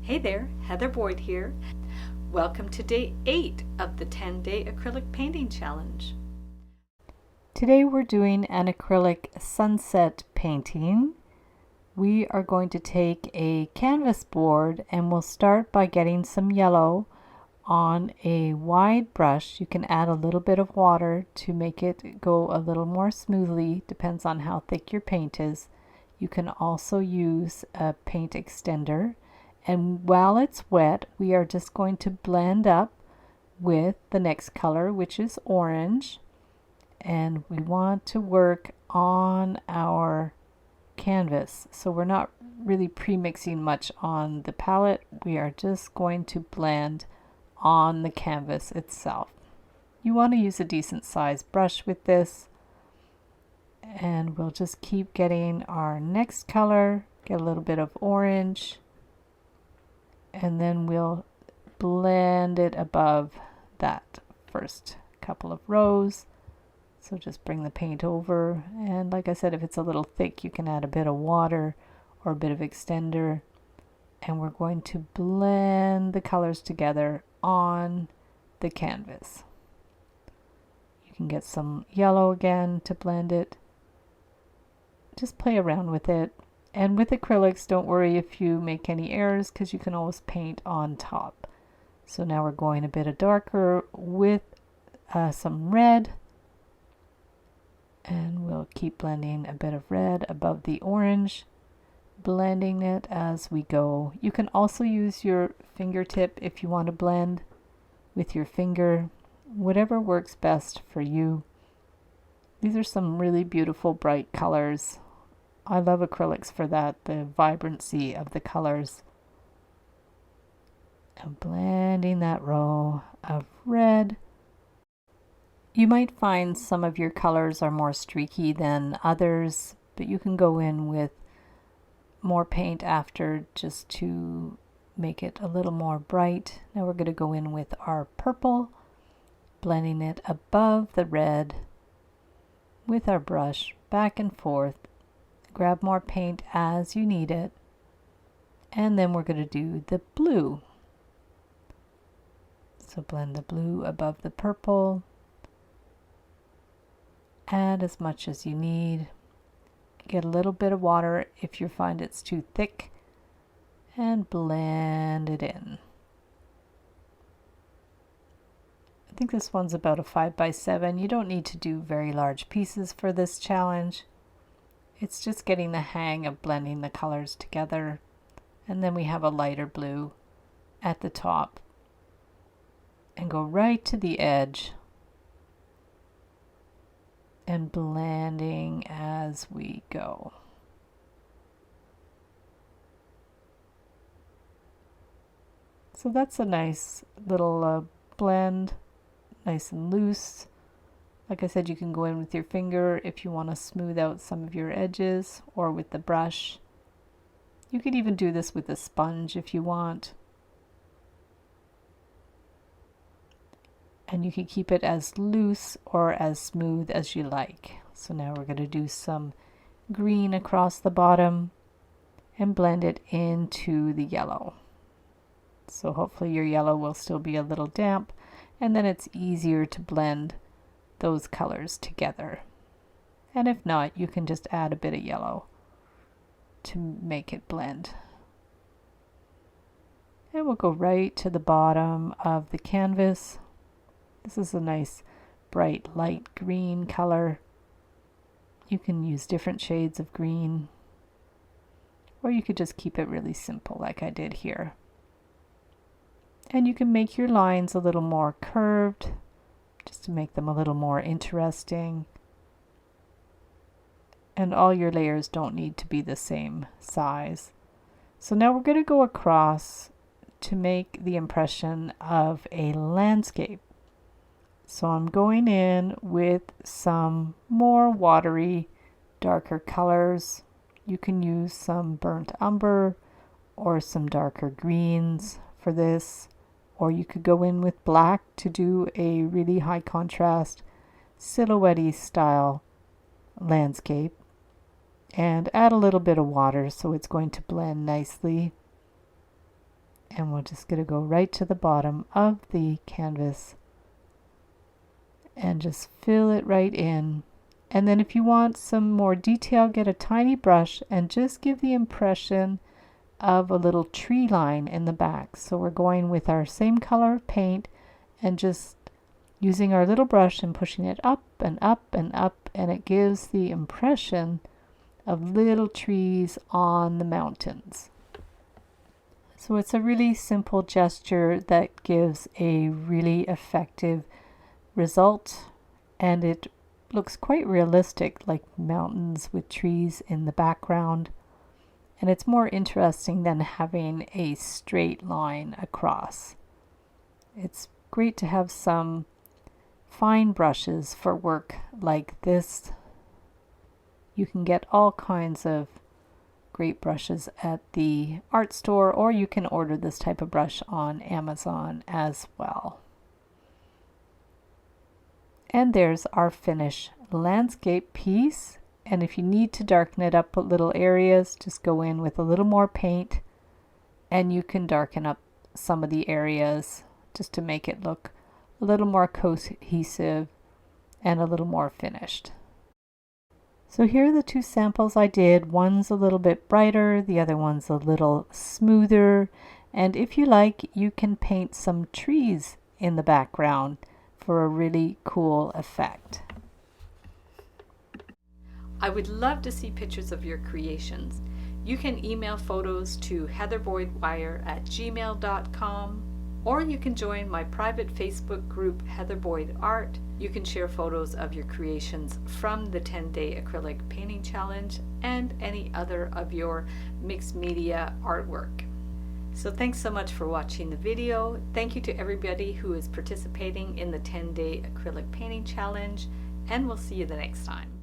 Hey there, Heather Boyd here. Welcome to day 8 of the 10-day acrylic painting challenge. Today we're doing an acrylic sunset painting. We are going to take a canvas board and we'll start by getting some yellow on a wide brush. You can add a little bit of water to make it go a little more smoothly, depends on how thick your paint is. You can also use a paint extender. And while it's wet, we are just going to blend up with the next color, which is orange. And we want to work on our canvas. So we're not really pre-mixing much on the palette. We are just going to blend on the canvas itself. You want to use a decent sized brush with this. And we'll just keep getting our next color, get a little bit of orange. And then we'll blend it above that first couple of rows. So just bring the paint over, and like I said, if it's a little thick, you can add a bit of water or a bit of extender. And we're going to blend the colors together on the canvas. You can get some yellow again to blend it. Just play around with it. And with acrylics, don't worry if you make any errors, because you can always paint on top. So now we're going a bit darker with some red. And we'll keep blending a bit of red above the orange, blending it as we go. You can also use your fingertip if you want to blend with your finger, whatever works best for you. These are some really beautiful bright colors. I love acrylics for that, the vibrancy of the colors. And blending that row of red. You might find some of your colors are more streaky than others, but you can go in with more paint after just to make it a little more bright. Now we're going to go in with our purple, blending it above the red with our brush, back and forth. Grab more paint as you need it. And then we're going to do the blue. So blend the blue above the purple. Add as much as you need. Get a little bit of water if you find it's too thick. And blend it in. I think this one's about a 5x7. You don't need to do very large pieces for this challenge. It's just getting the hang of blending the colors together. And then we have a lighter blue at the top. And go right to the edge. And blending as we go. So that's a nice little blend, nice and loose. Like I said, you can go in with your finger if you want to smooth out some of your edges, or with the brush. You could even do this with a sponge if you want. And you can keep it as loose or as smooth as you like. So now we're going to do some green across the bottom and blend it into the yellow. So hopefully your yellow will still be a little damp, and then it's easier to blend those colors together. And if not, you can just add a bit of yellow to make it blend. And we'll go right to the bottom of the canvas. This is a nice bright light green color. You can use different shades of green, or you could just keep it really simple like I did here. And you can make your lines a little more curved, just to make them a little more interesting. And all your layers don't need to be the same size. So now we're going to go across to make the impression of a landscape. So I'm going in with some more watery, darker colors. You can use some burnt umber or some darker greens for this. Or you could go in with black to do a really high contrast, silhouette-y style landscape. And add a little bit of water so it's going to blend nicely. And we're just going to go right to the bottom of the canvas and just fill it right in. And then if you want some more detail, get a tiny brush and just give the impression of a little tree line in the back. So we're going with our same color of paint and just using our little brush and pushing it up and up and up, and it gives the impression of little trees on the mountains. So it's a really simple gesture that gives a really effective result, and it looks quite realistic, like mountains with trees in the background. And it's more interesting than having a straight line across. It's great to have some fine brushes for work like this. You can get all kinds of great brushes at the art store, or you can order this type of brush on Amazon as well. And there's our finished landscape piece. And if you need to darken it up with little areas, just go in with a little more paint and you can darken up some of the areas just to make it look a little more cohesive and a little more finished. So here are the two samples I did. One's a little bit brighter, the other one's a little smoother. And if you like, you can paint some trees in the background for a really cool effect. I would love to see pictures of your creations. You can email photos to heatherboydwire@gmail.com, or you can join my private Facebook group, Heather Boyd Art. You can share photos of your creations from the 10-day acrylic painting challenge and any other of your mixed media artwork. So thanks so much for watching the video. Thank you to everybody who is participating in the 10-day acrylic painting challenge, and we'll see you the next time.